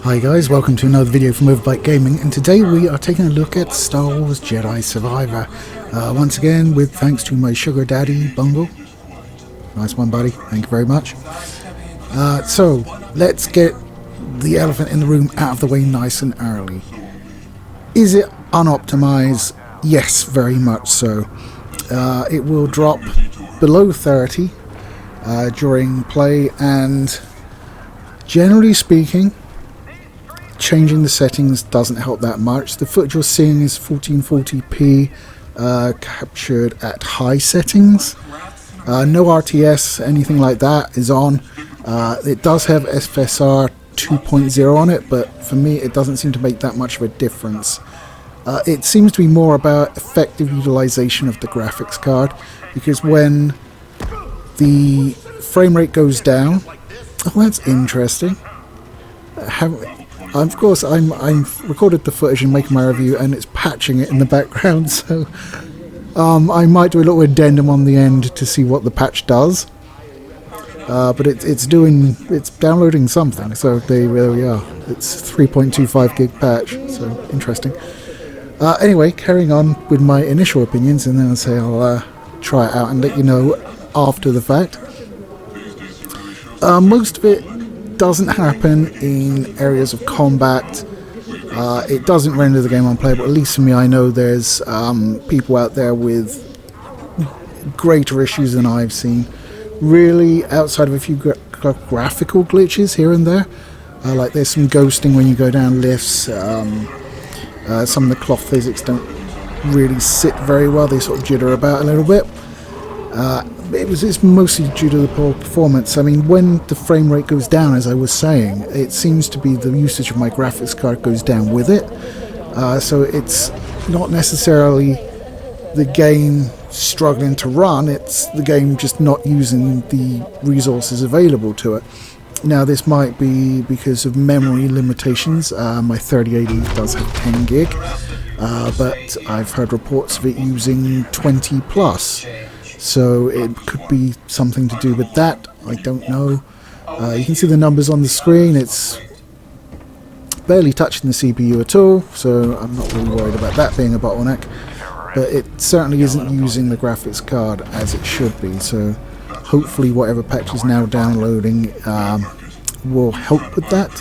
Hi guys, welcome to another video from Overbite Gaming, and today we are taking a look at Star Wars Jedi Survivor. Once again, with thanks to my sugar daddy, Bungle. Nice one, buddy. Thank you very much. So, let's get the elephant in the room out of the way nice and early. Is it unoptimized? Yes, very much so. It will drop below 30 during play, and generally speaking, changing the settings doesn't help that much. The footage you're seeing is 1440p captured at high settings. No RTS, anything like that is on. It does have FSR 2.0 on it, but for me it doesn't seem to make that much of a difference. It seems to be more about effective utilization of the graphics card, because when the frame rate goes down... Oh, that's interesting. Of course, I'm recorded the footage and making my review, and it's patching it in the background, so I might do a little addendum on the end to see what the patch does. But it's downloading something, so there we are. It's 3.25 gig patch, so interesting. Anyway, carrying on with my initial opinions, and then I'll say I'll try it out and let you know after the fact. Most of it doesn't happen in areas of combat. It doesn't render the game unplayable. At least for me, I know there's people out there with greater issues than I've seen. Really, outside of a few graphical glitches here and there, like there's some ghosting when you go down lifts. Some of the cloth physics don't really sit very well. They sort of jitter about a little bit. It's mostly due to the poor performance. I mean, when the frame rate goes down, as I was saying, it seems to be the usage of my graphics card goes down with it. So it's not necessarily the game struggling to run, it's the game just not using the resources available to it. Now, this might be because of memory limitations. My 3080 does have 10 gig, but I've heard reports of it using 20 plus. So it could be something to do with that. I don't know. You can see the numbers on the screen. It's barely touching the CPU at all, so I'm not really worried about that being a bottleneck. But it certainly isn't using the graphics card as it should be. So hopefully whatever patch is now downloading will help with that.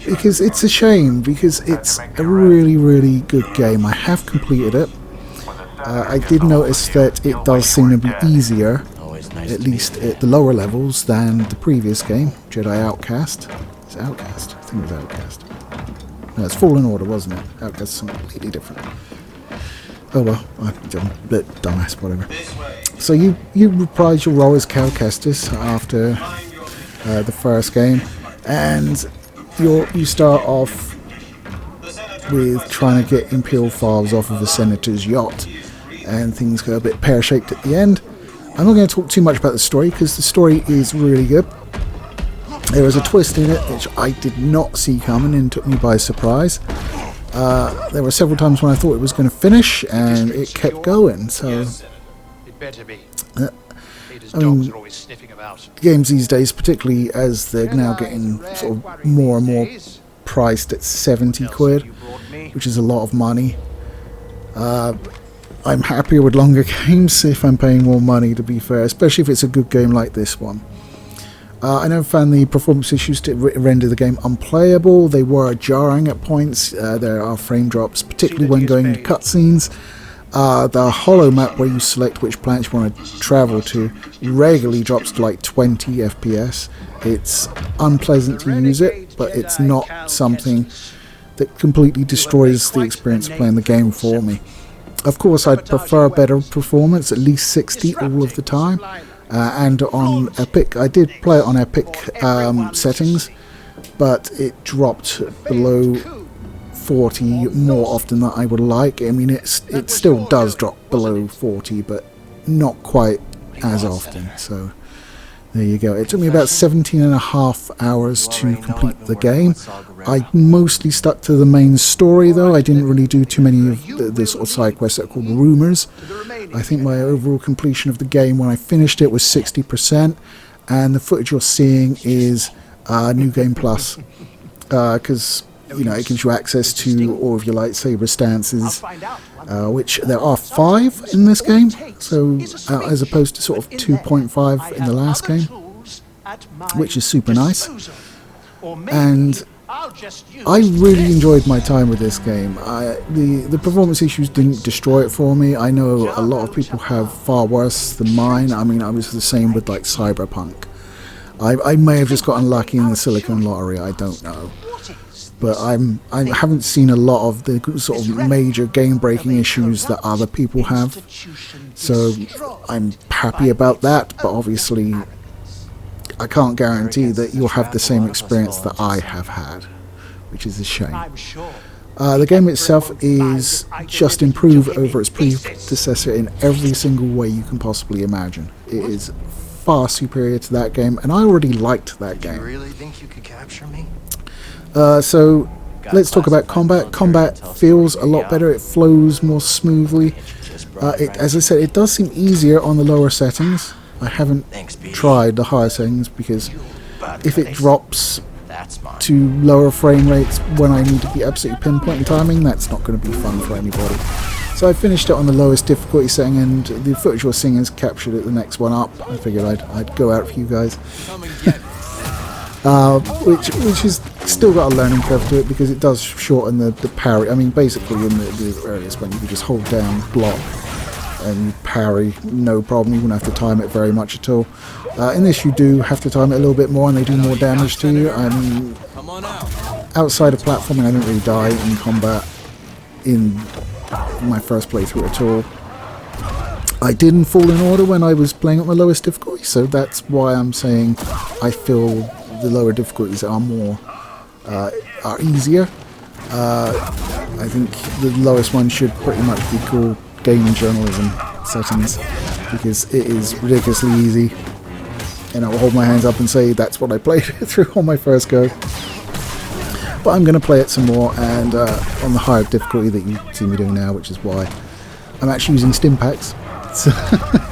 Because it's a shame, because it's a really, really good game. I have completed it. I did notice that it does seem to be easier, at least at the lower levels, than the previous game, Jedi Outcast. Is it Outcast? I think it was Outcast. No, it's Fallen Order, wasn't it? Outcast is something completely different. Oh well, I'm a bit dumbass, whatever. So you reprise your role as Cal Kestis after the first game, and you start off with trying to get Imperial files off of the Senator's yacht, and things go a bit pear-shaped at the end. I'm not going to talk too much about the story, because the story is really good. There was a twist in it which I did not see coming and took me by surprise. There were several times when I thought it was going to finish, and it kept going, so... I mean, games these days, particularly as they're now getting sort of more and more priced at 70 quid, which is a lot of money. I'm happier with longer games if I'm paying more money, to be fair, especially if it's a good game like this one. I never found the performance issues to render the game unplayable. They were jarring at points. There are frame drops, particularly when going into cutscenes. The holo map, where you select which planets you want to travel to, regularly drops to like 20 FPS. It's unpleasant to use it, but it's not something that completely destroys the experience of playing the game for me. Of course, I'd prefer better performance, at least 60 all of the time. And on Epic, I did play it on Epic settings, but it dropped below 40 more often than I would like. I mean, it still does drop below 40, but not quite as often. So there you go. It took me about 17.5 hours to complete the game. I mostly stuck to the main story, though. I didn't really do too many of the sort of side quests that are called rumors. I think my overall completion of the game when I finished it was 60%, and the footage you're seeing is New Game Plus. because it gives you access to all of your lightsaber stances, which there are 5 in this game, so as opposed to sort of 2.5 in the last game, which is super nice. And I really enjoyed my time with this game. The performance issues didn't destroy it for me. I know a lot of people have far worse than mine. I mean, I was the same with like Cyberpunk. I may have just got unlucky in the Silicon Lottery, I don't know. But I haven't seen a lot of the sort of major game-breaking issues that other people have. So I'm happy about that, but obviously I can't guarantee that you'll have the same experience that I have had, which is a shame. The game itself is just improved over its predecessor in every single way you can possibly imagine. It is far superior to that game, and I already liked that game. You really think you could capture me? So let's talk about combat. Combat feels a lot better. It flows more smoothly. As I said, it does seem easier on the lower settings. I haven't tried the higher settings because if it drops to lower frame rates when I need to be absolutely pinpointing timing, that's not going to be fun for anybody. So I finished it on the lowest difficulty setting, and the footage you're seeing is captured at the next one up. I figured I'd go out for you guys. Which has still got a learning curve to it because it does shorten the parry. I mean, basically in the earliest one you could just hold down block and parry, no problem. You wouldn't have to time it very much at all. In this you do have to time it a little bit more, and they do more damage to you. I mean, outside of platforming I didn't really die in combat in my first playthrough at all. I didn't fall in order when I was playing at my lowest difficulty, so that's why I'm saying I feel the lower difficulties are are easier. I think the lowest one should pretty much be called gaming journalism settings, because it is ridiculously easy, and I will hold my hands up and say that's what I played through on my first go. But I'm going to play it some more, and on the higher difficulty that you see me doing now, which is why I'm actually using stim packs,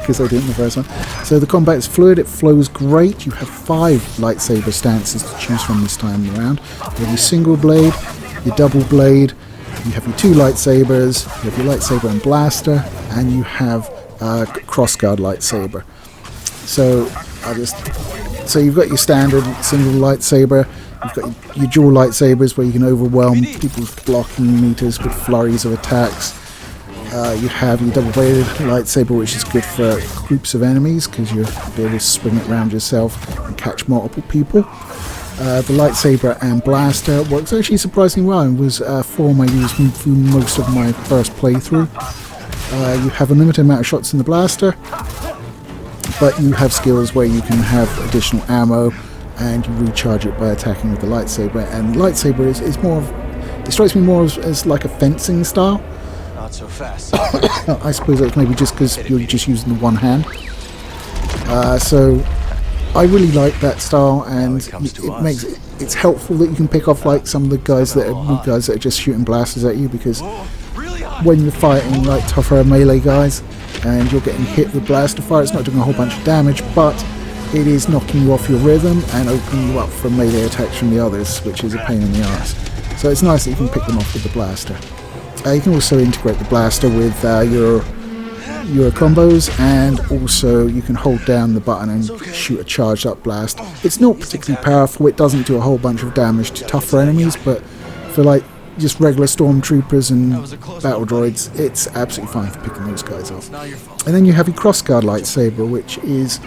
because I did in the first one. So the combat is fluid, it flows great. You have 5 lightsaber stances to choose from this time around. You have your single blade, your double blade, you have your 2 lightsabers, you have your lightsaber and blaster, and you have crossguard lightsaber. So you've got your standard single lightsaber, you've got your dual lightsabers where you can overwhelm people's blocking meters with flurries of attacks. You have your double-bladed lightsaber, which is good for groups of enemies because you'll be able to swing it around yourself and catch multiple people. The lightsaber and blaster works actually surprisingly well, and was a form I used through most of my first playthrough. You have a limited amount of shots in the blaster, but you have skills where you can have additional ammo and you recharge it by attacking with the lightsaber. And the lightsaber is more of, it strikes me more as like a fencing style. So fast. I suppose that's maybe just because you're just using the one hand. So I really like that style, and it's helpful that you can pick off like some of the guys that are just shooting blasters at you, because when you're fighting like tougher melee guys and you're getting hit with blaster fire, it's not doing a whole bunch of damage, but it is knocking you off your rhythm and opening you up for melee attacks from the others, which is a pain in the arse. So it's nice that you can pick them off with the blaster. You can also integrate the blaster with your combos, and also you can hold down the button and shoot a charged up blast. It's not particularly powerful, it doesn't do a whole bunch of damage to tougher enemies, but for like just regular stormtroopers and battle droids, it's absolutely fine for picking those guys off. And then you have your crossguard lightsaber, which is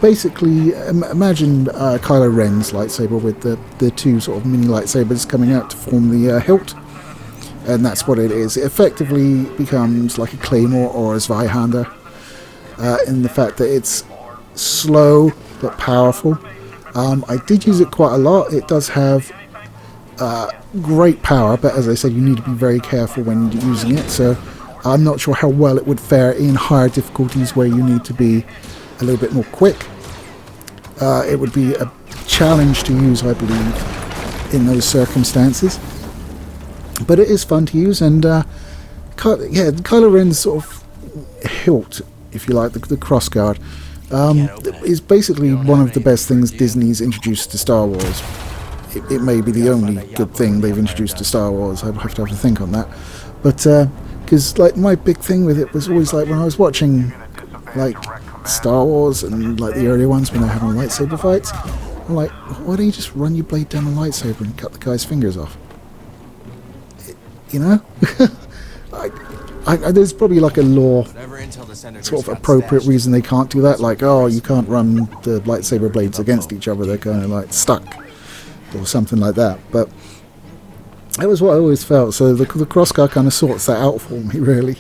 basically, imagine Kylo Ren's lightsaber with the 2 sort of mini lightsabers coming out to form the hilt. And that's what it is. It effectively becomes like a Claymore or a Zweihander, in the fact that it's slow but powerful. I did use it quite a lot. It does have great power, but as I said, you need to be very careful when using it. So I'm not sure how well it would fare in higher difficulties where you need to be a little bit more quick. It would be a challenge to use, I believe, in those circumstances. But it is fun to use, and Kylo Ren's sort of hilt, if you like, the crossguard, is basically one of the best things Disney's introduced to Star Wars. it may be the only good thing they've introduced to Star Wars. I'd have to think on that. But because like my big thing with it was always like when I was watching like Star Wars and like the earlier ones when they're having lightsaber fights, I'm like, why don't you just run your blade down the lightsaber and cut the guy's fingers off? You know? There's probably like a law sort of appropriate reason they can't do that, like, oh, you can't run the lightsaber blades against each other, they're kind of like stuck or something like that. But that was what I always felt, so the crossguard kind of sorts that out for me, really.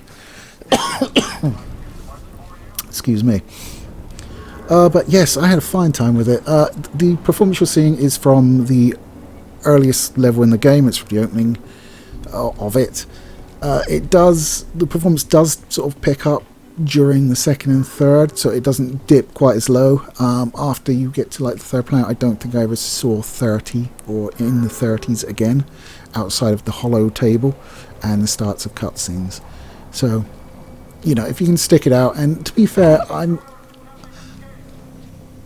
Excuse me. But yes, I had a fine time with it. The performance you're seeing is from the earliest level in the game. It's from the opening of it. The performance does sort of pick up during the second and third, so it doesn't dip quite as low. After you get to like the third planet, I don't think I ever saw 30 or in the 30s again, outside of the hollow table and the starts of cutscenes. So, you know, if you can stick it out, and to be fair,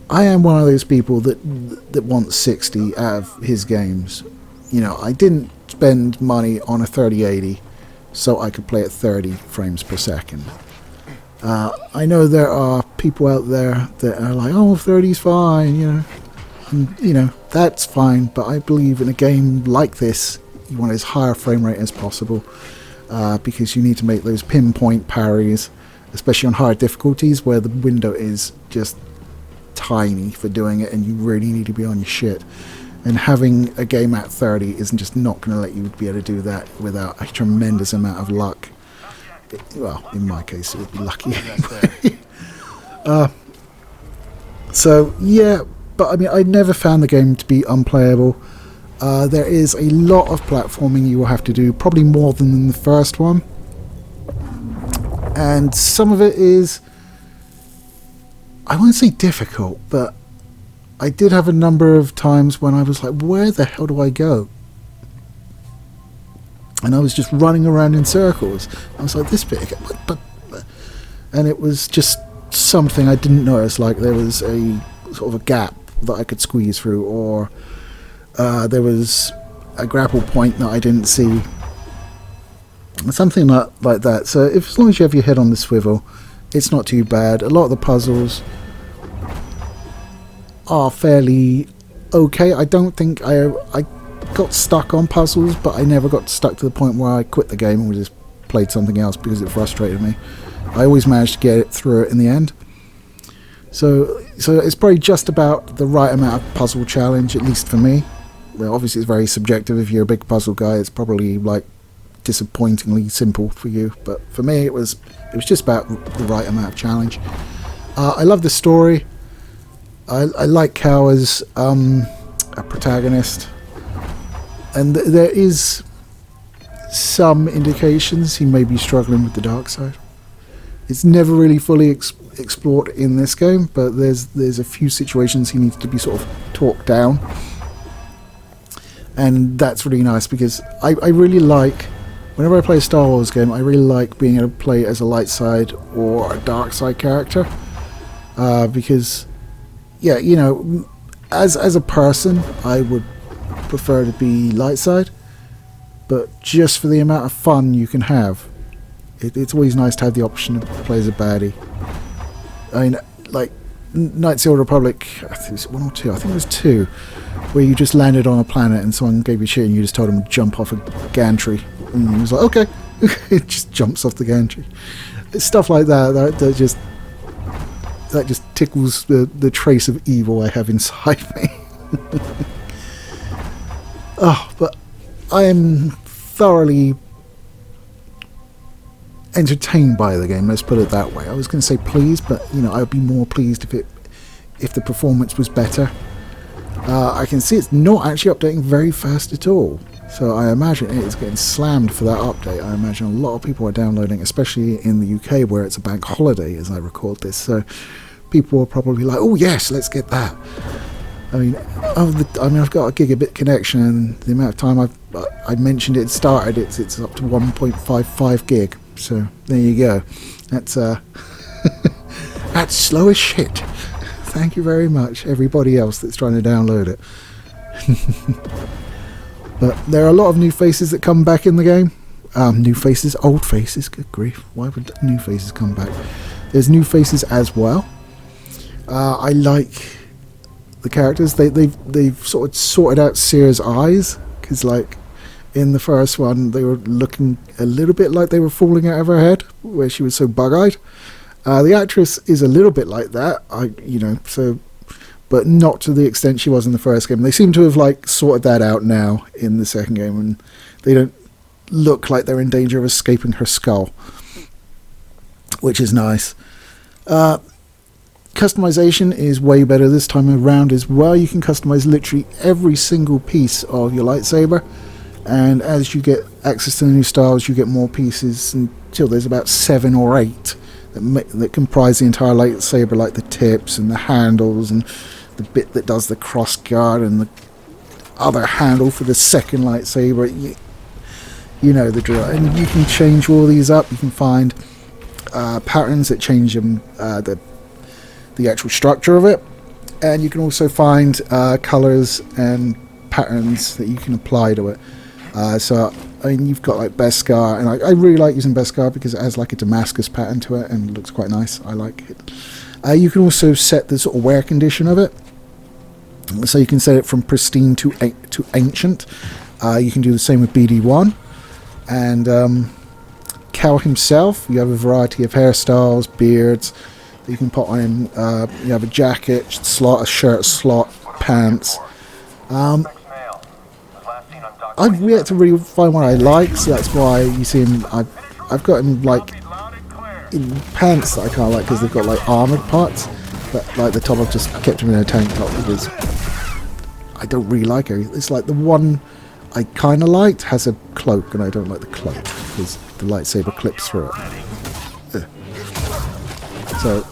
I am one of those people that wants 60 out of his games. You know, I didn't spend money on a 3080 so I could play at 30 frames per second. I know there are people out there that are like, oh, 30's fine, you know. And, you know, that's fine, but I believe in a game like this, you want as high a frame rate as possible, because you need to make those pinpoint parries, especially on hard difficulties where the window is just tiny for doing it and you really need to be on your shit. And having a game at 30 isn't just not going to let you be able to do that without a tremendous amount of luck. Well, in my case, it would be lucky. So, yeah, but I mean, I never found the game to be unplayable. There is a lot of platforming you will have to do, probably more than in the first one. And some of it is, I won't say difficult, but I did have a number of times when I was like, where the hell do I go? And I was just running around in circles. I was like, this bit, and it was just something I didn't notice, like there was a sort of a gap that I could squeeze through, or there was a grapple point that I didn't see. Something like that. So as long as you have your head on the swivel, it's not too bad. A lot of the puzzles are fairly okay. I don't think I got stuck on puzzles, but I never got stuck to the point where I quit the game and just played something else because it frustrated me. I always managed to get it through it in the end. So it's probably just about the right amount of puzzle challenge, at least for me. Well, obviously it's very subjective. If you're a big puzzle guy, it's probably like disappointingly simple for you, but for me it was just about the right amount of challenge. I love the story. I like Cal as a protagonist, and there is some indications he may be struggling with the dark side. It's never really fully explored in this game, but there's a few situations he needs to be sort of talked down, and that's really nice because I really like, whenever I play a Star Wars game, I really like being able to play as a light side or a dark side character, because, yeah, you know, as a person, I would prefer to be light side, but just for the amount of fun you can have, it's always nice to have the option to play as a baddie. I mean, like Knights of the Old Republic, I think it was 1 or 2, I think it was 2, where you just landed on a planet and someone gave you shit and you just told them to jump off a gantry, and he was like, okay. It just jumps off the gantry. It's stuff like that just tickles the trace of evil I have inside me. Oh, but I am thoroughly entertained by the game, let's put it that way. I was going to say pleased, but you know, I would be more pleased if the performance was better. I can see it's not actually updating very fast at all, so I imagine it is getting slammed for that update. I imagine a lot of people are downloading, especially in the UK where it's a bank holiday as I record this, so people are probably like, oh yes, let's get that. I mean, I've got a gigabit connection, and the amount of time I mentioned it started, it's up to 1.55 gig. So there you go. That's that's slow as shit. Thank you very much, everybody else that's trying to download it. But there are a lot of new faces that come back in the game. New faces, old faces, good grief. Why would new faces come back? There's new faces as well. I like the characters. They've sort of sorted out Seer's eyes, because like in the first one they were looking a little bit like they were falling out of her head, where she was so bug-eyed. The actress is a little bit like that, but not to the extent she was in the first game. They seem to have like sorted that out now in the second game, and they don't look like they're in danger of escaping her skull, which is nice. Customization is way better this time around as well. You can customize literally every single piece of your lightsaber, and as you get access to the new styles, you get more pieces until there's about 7 or 8 that comprise the entire lightsaber, like the tips and the handles and the bit that does the cross guard and the other handle for the second lightsaber. You know the drill. And you can change all these up. You can find patterns that change them, the actual structure of it, and you can also find colors and patterns that you can apply to it. So I mean, you've got like Beskar, and I really like using Beskar because it has like a Damascus pattern to it and it looks quite nice. I like it. You can also set the sort of wear condition of it, so you can set it from pristine to ancient. You can do the same with BD1. And Cal himself, you have a variety of hairstyles, beards that you can put on him. You have a jacket, slot, a shirt, slot, pants. I've yet to really find what I like, so that's why you see him. I've got him like in pants that I kind of like because they've got like armoured parts, but like the top I've just kept him in a tank top because I don't really like it. It's like the one I kind of liked has a cloak, and I don't like the cloak because the lightsaber clips through it. So,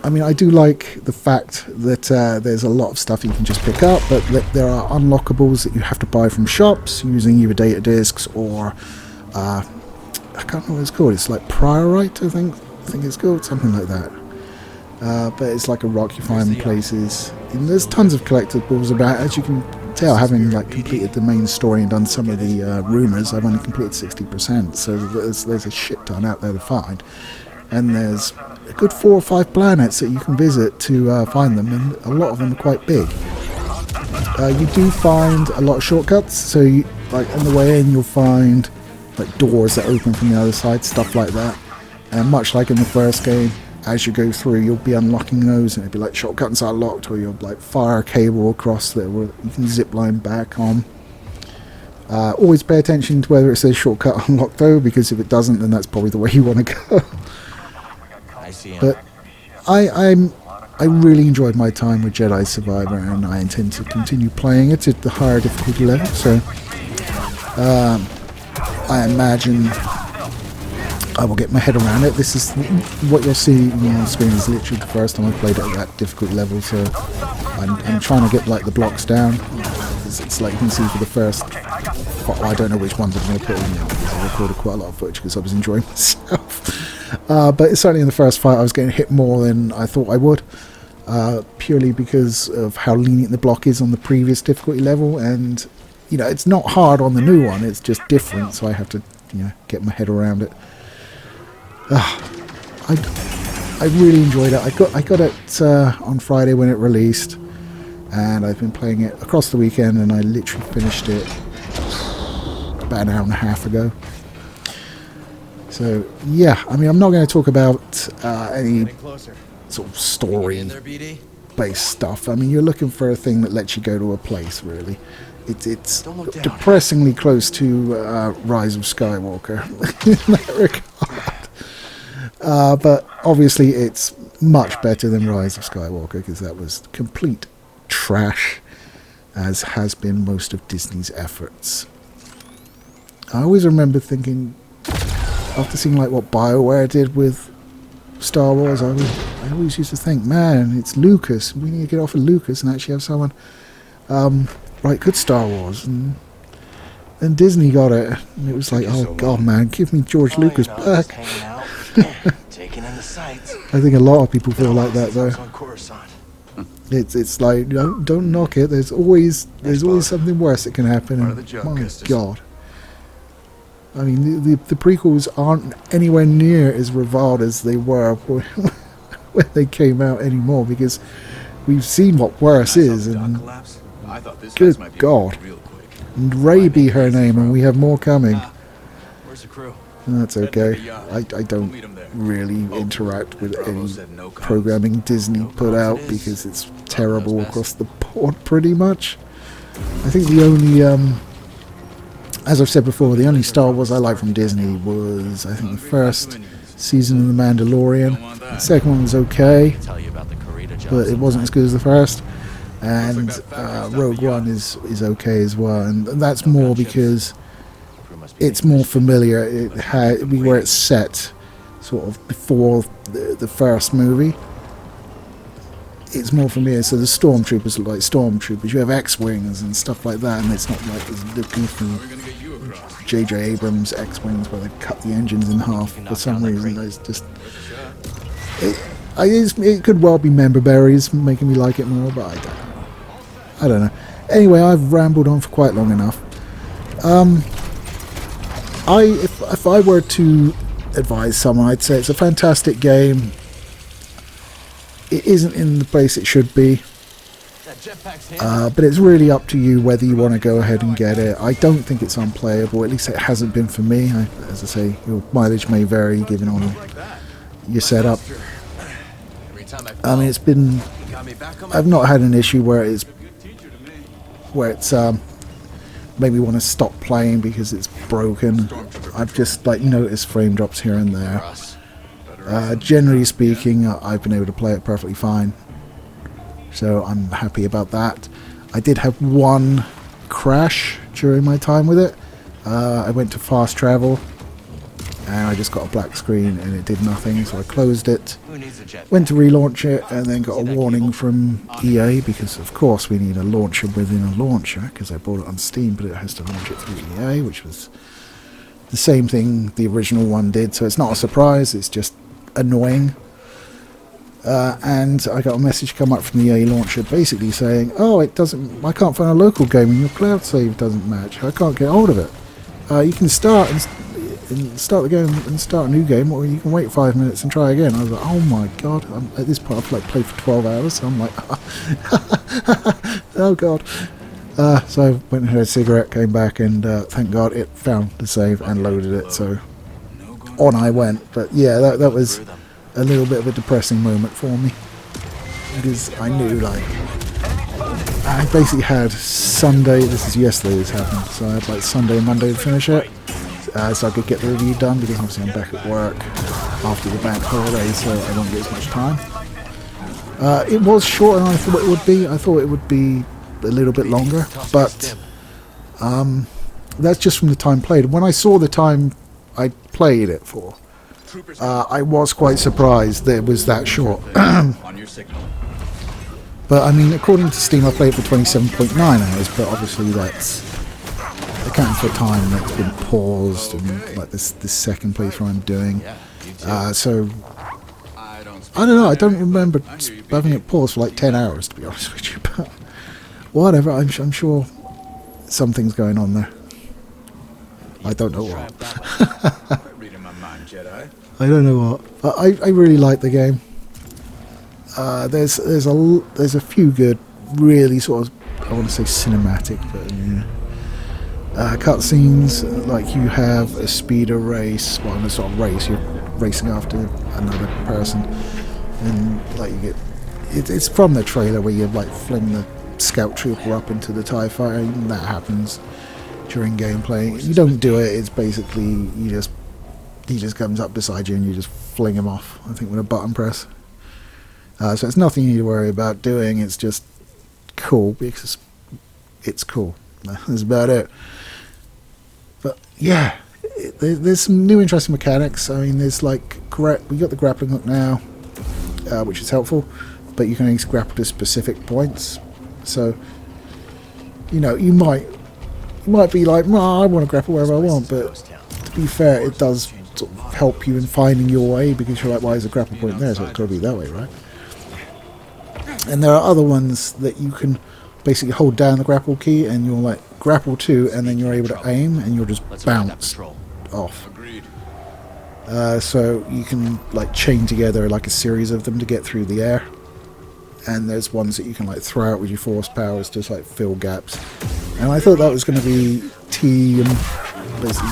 I mean, I do like the fact that there's a lot of stuff you can just pick up, but there are unlockables that you have to buy from shops using either data discs or I can't remember what it's called. It's like Priorite, I think it's called, something like that. But it's like a rock you find in places. And there's tons of collectibles about, as you can tell, having like completed the main story and done some of the rumours. I've only completed 60%, so there's a shit ton out there to find. And there's a good 4 or 5 planets that you can visit to find them, and a lot of them are quite big. You do find a lot of shortcuts, so you, like on the way in you'll find like doors that open from the other side, stuff like that. And much like in the first game, as you go through, you'll be unlocking those, and it'll be like shortcuts are locked, or you'll like fire a cable across there where you can zip line back on. Always pay attention to whether it says shortcut unlocked though, because if it doesn't, then that's probably the way you want to go. But I really enjoyed my time with Jedi Survivor, and I intend to continue playing it at the higher difficulty level. So I imagine I will get my head around it. This is what you'll see on the screen is literally the first time I played it at that difficulty level. So I'm trying to get like the blocks down. It's like you can see for the first. Well, I don't know which ones I'm going to put in now because I recorded quite a lot of footage because I was enjoying myself. But certainly in the first fight I was getting hit more than I thought I would, purely because of how lenient the block is on the previous difficulty level, and you know it's not hard on the new one, it's just different, so I have to get my head around it. I really enjoyed it. I got it on Friday when it released, and I've been playing it across the weekend, and I literally finished it about an hour and a half ago. So yeah, I mean, I'm not going to talk about any sort of story-based stuff. I mean, you're looking for a thing that lets you go to a place, really. It's depressingly close to Rise of Skywalker in that regard. But obviously it's much better than Rise of Skywalker, because that was complete trash, as has been most of Disney's efforts. I always remember thinking, after seeing like what BioWare did with Star Wars, I always used to think, man, it's Lucas. We need to get off of Lucas and actually have someone write good Star Wars. And Disney got it, and it was like, oh god, man, give me George Lucas back. Taking in the sights. I think a lot of people feel like that though. It's like, don't knock it. There's always something worse that can happen. Part of And the job, my Kestis. God. I mean, the prequels aren't anywhere near as reviled as they were when they came out anymore, because we've seen what worse is, and I thought this good house might be God. real quick. and Ray be her name, and we have more coming. Where's the crew? And that's okay. I We'll don't meet 'em there. really interact with Bravo any said no comments. programming Disney put out it is. because it's terrible across the board pretty much. I think the only, as I've said before, the only Star Wars I like from Disney was, I think, the first season of The Mandalorian. The second one was okay, Tell you about the Karita jobs. but it wasn't as good as the first. And Rogue One is okay as well, and that's more because it's more familiar. It had where it's set, sort of before the first movie. It's more familiar. So the stormtroopers look like stormtroopers. You have X-wings and stuff like that, and it's not like the goofy We're gonna get you across. J.J. Abrams X-wings where they cut the engines in half for some reason. It's just it could well be member berries making me like it more, but I don't know. Anyway, I've rambled on for quite long enough. If I were to advise someone, I'd say it's a fantastic game. It isn't in the place it should be, That jetpack's handy. but it's really up to you whether you want to go ahead and get it. I don't think it's unplayable, at least it hasn't been for me. As I say, your mileage may vary given on your setup. Every time I mean, it's been... got me back on my I've not had an issue where it's made me want to stop playing because it's broken. I've just noticed frame drops here and there. us. Generally speaking, I've been able to play it perfectly fine, so I'm happy about that. I did have one crash during my time with it. I went to fast travel and I just got a black screen and it did nothing, so I closed it. Who needs a jet? Went to relaunch it and then got a warning from EA, because of course we need a launcher within a launcher, because I bought it on Steam, but it has to launch it through EA, which was the same thing the original one did, so it's not a surprise, it's just annoying. And I got a message come up from the EA launcher basically saying, oh, I can't find a local game and your cloud save doesn't match, I can't get hold of it. You can start and start the game and start a new game, or you can wait 5 minutes and try again. I was like, oh my god. At this point I've played for 12 hours, so I'm like, oh god. So I went and had a cigarette, came back, and thank god it found the save and loaded it, so on I went. But yeah, that was a little bit of a depressing moment for me, because I knew, I basically had Sunday, this is yesterday this happened, so I had Sunday and Monday to finish it, so I could get the review done, because obviously I'm back at work after the bank holiday, so I don't get as much time. It was shorter than I thought it would be. I thought it would be a little bit longer, but that's just from the time played. When I saw the time I played it for, I was quite surprised that it was that short. On your signal. But I mean, according to Steam, I played it for 27.9 hours, but obviously that's accounting for time that's been paused and this second playthrough I'm doing. So I don't know. I don't remember having it paused for 10 hours, to be honest with you. But whatever. I'm sure something's going on there. I don't know what. Reading my mind, Jedi. I don't know what. I really like the game. There's a few good, really sort of, I want to say cinematic, but yeah, cutscenes. Like you have a speeder race, well, a sort of race. You're racing after another person, and you get. It's from the trailer where you fling the scout trooper up into the TIE fighter, and that happens during gameplay. You don't do it. It's basically he just comes up beside you and you just fling him off, I think, with a button press. So it's nothing you need to worry about doing. It's just cool because it's cool. That's about it. But yeah, there's some new interesting mechanics. I mean, there's we got the grappling hook now, which is helpful, but you can only grapple to specific points. So you might be like, I want to grapple wherever I want, but to be fair, it does sort of help you in finding your way, because you're like, why is the grapple point there? So it's got to be that way, right? And there are other ones that you can basically hold down the grapple key and you'll like grapple to, and then you're able to aim and you'll just Let's find that bounce patrol. off. Agreed. So you can like chain together like a series of them to get through the air. And there's ones that you can like throw out with your force powers to just like fill gaps. And I thought that was going to be tedium, basically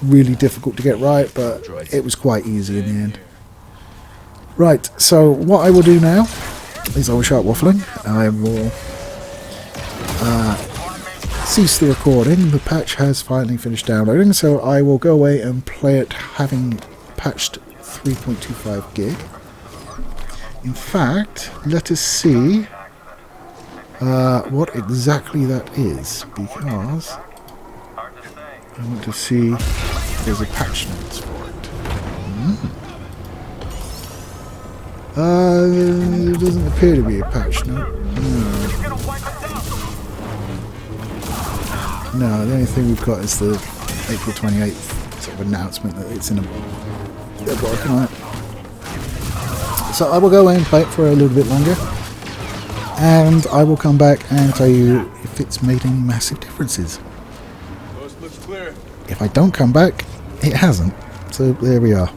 really difficult to get right, but it was quite easy in the end. Right, so what I will do now is I will start waffling. I will cease the recording. The patch has finally finished downloading, so I will go away and play it having patched 3.25 gig. In fact, let us see what exactly that is, because I want to see if there's a patch notes for it. There doesn't appear to be a patch note. No, the only thing we've got is the April 28th sort of announcement that it's in they're working on it. So I will go in and play it for a little bit longer, and I will come back and tell you if it's made any massive differences. Coast looks clear. If I don't come back, it hasn't. So there we are.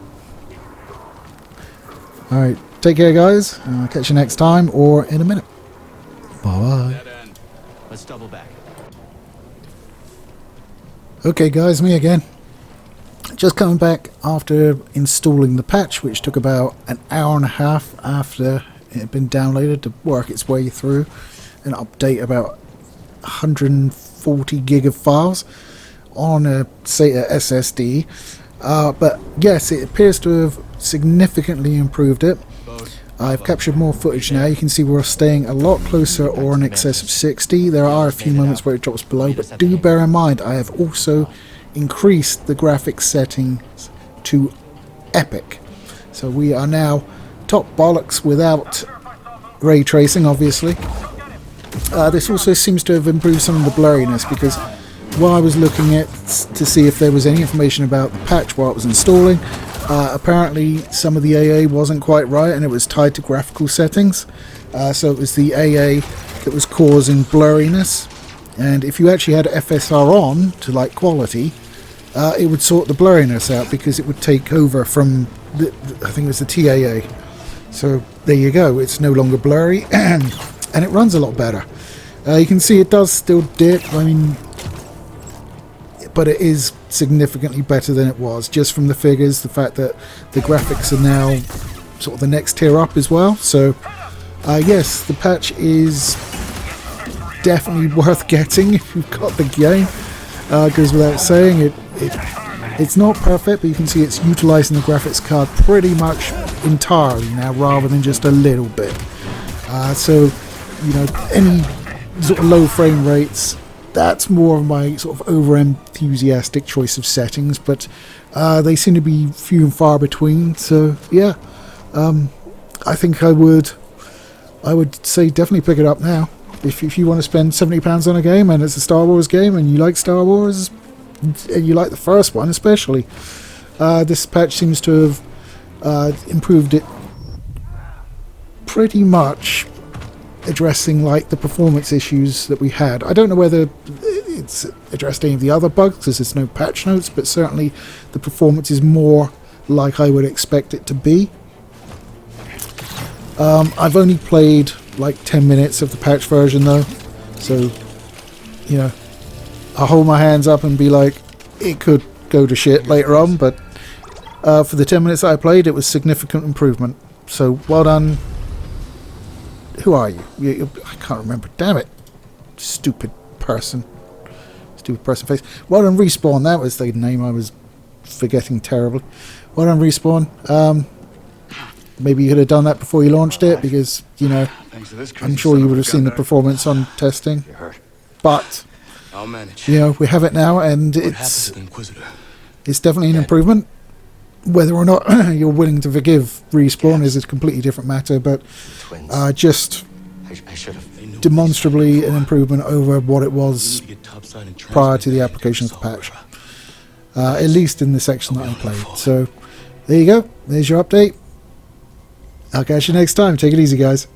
Alright, take care guys. I'll catch you next time or in a minute. Bye bye. Dead end. Let's double back. Okay guys, me again. Just coming back after installing the patch, which took about an hour and a half after it had been downloaded to work its way through and update about 140 gig of files on a SATA SSD. But yes, it appears to have significantly improved it. I've captured more footage now. You can see we're staying a lot closer or in excess of 60. There are a few moments where it drops below, but do bear in mind I have also increased the graphics settings to epic. So we are now top bollocks without ray tracing, obviously. This also seems to have improved some of the blurriness, because while I was looking at to see if there was any information about the patch while it was installing, apparently some of the AA wasn't quite right, and it was tied to graphical settings. So it was the AA that was causing blurriness, and if you actually had FSR on to like quality, it would sort the blurriness out, because it would take over from I think it was the TAA. So there you go, it's no longer blurry and it runs a lot better. You can see it does still dip, I mean, but it is significantly better than it was, just from the figures, the fact that the graphics are now sort of the next tier up as well. So yes, the patch is definitely worth getting if you've got the game. Goes without saying, it's not perfect, but you can see it's utilizing the graphics card pretty much entirely now, rather than just a little bit. So, you know, any sort of low frame rates, that's more of my sort of over-enthusiastic choice of settings, but they seem to be few and far between. So yeah, I think I would say definitely pick it up now. If you want to spend £70 on a game and it's a Star Wars game and you like Star Wars and you like the first one especially, this patch seems to have improved it pretty much, addressing like the performance issues that we had. I don't know whether it's addressed any of the other bugs because there's no patch notes, but certainly the performance is more like I would expect it to be. I've only played like 10 minutes of the patch version though, so you know, I'll hold my hands up and be like, it could go to shit later on, but for the 10 minutes that I played, it was significant improvement. So well done. Who are you? I can't remember, damn it. Stupid person face. Well done Respawn, that was the name I was forgetting terribly. Well done Respawn. Maybe you could have done that before you launched it, because, you know, I'm sure you would have seen the performance on testing. But, I'll manage. you know, we have it now, and it's definitely an improvement. Whether or not you're willing to forgive Respawn is a completely different matter, but just demonstrably an improvement over what it was prior to the application of the patch. At least in the section that I played. So, there you go. There's your update. I'll catch you next time. Take it easy, guys.